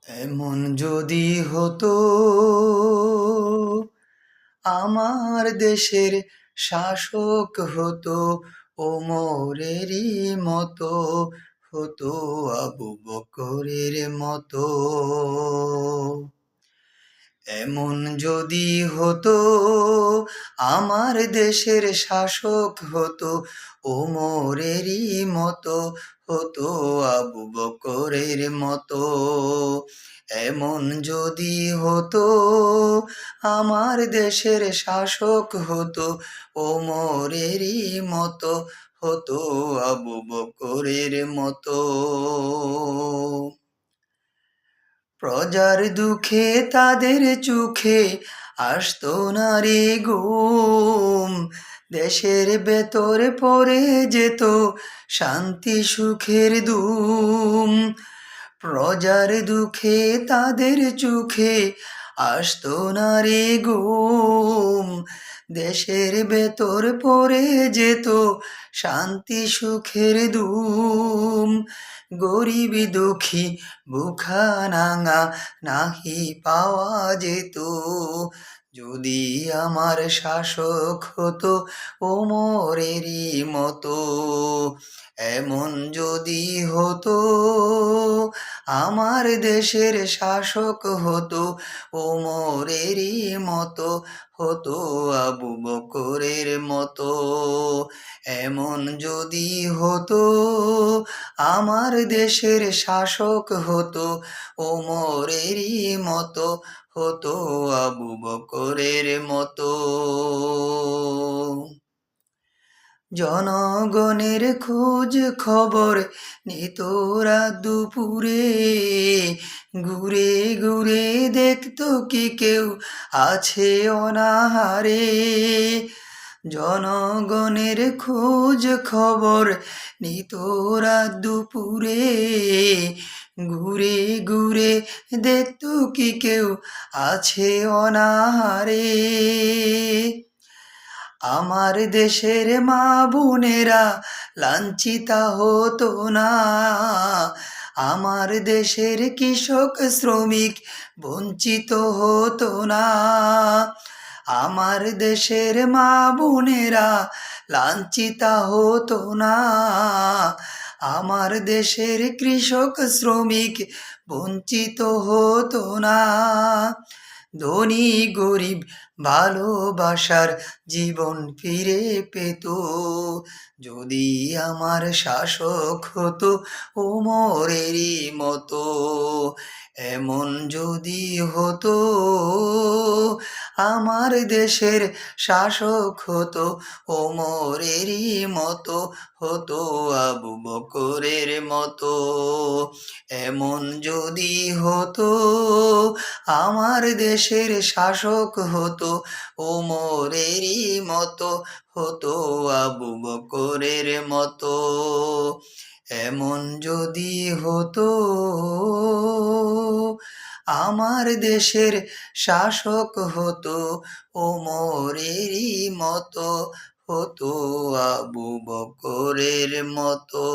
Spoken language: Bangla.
এমন যদি হতো আমার দেশের শাসক হতো ওমরেরই মতো, হতো আবু বকরের মতো। এমন যদি হতো আমার দেশের শাসক হতো ওমরেরই মতো, হতো আবু বকরের মতো। এমন যদি হতো আমার দেশের শাসক হতো ওমরেরই মতো, হতো আবু বকরের মতো। প্রজার দুঃখে তাদের চোখে আসতো না রে ঘুম, দেশের ভেতর পড়ে যেত শান্তি সুখের ধুম। প্রজার দুঃখে তাদের চোখে আসতো না রে ঘুম, দেশের ভেতর পড়ে যেত শান্তি সুখের ধুম। গরিব দুঃখী বুখা নাঙা নাহি পাওয়া যেত, যদি আমার শাসক হতো ওমরেরই মতো। এমন যদি হতো আমার দেশের শাসক হতো ওমরেরই মতো, হতো আবু বকরের মতো। এমন যদি হতো আমার দেশের শাসক হতো ওমরেরই মতো, হতো আবু বকরের মতো। জনগণের খোঁজ খবর নিত রাত দুপুরে, ঘুরে ঘুরে দেখতো কি কেউ আছে অনাহারে। জনগণের খোঁজ খবর নিত রাত দুপুরে, ঘুরে ঘুরে দেখতো কি কেউ আছে অনাহারে। আমার দেশের মা বোনেরা লাঞ্ছিতা হতো না, আমার দেশের কৃষক শ্রমিক বঞ্চিত হতো না। আমার দেশের মা বোনেরা লাঞ্ছিতা হতো না, আমার দেশের কৃষক শ্রমিক বঞ্চিত হতো না। ধনী গরিব ভালোবাসার জীবন ফিরে পেত, যদি আমার শাসক হতো ওমরেরই মতো। এমন যদি হতো আমার দেশের শাসক হতো ওমরেরই মতো, হতো আবু বকরের মতো। এমন যদি হতো আমার দেশের শাসক হতো ওমরেরই মতো, হতো আবু বকরের মতো। এমন যদি হতো আমার দেশের শাসক হতো ওমরেরই মতো, হতো আবু বকরের মতো।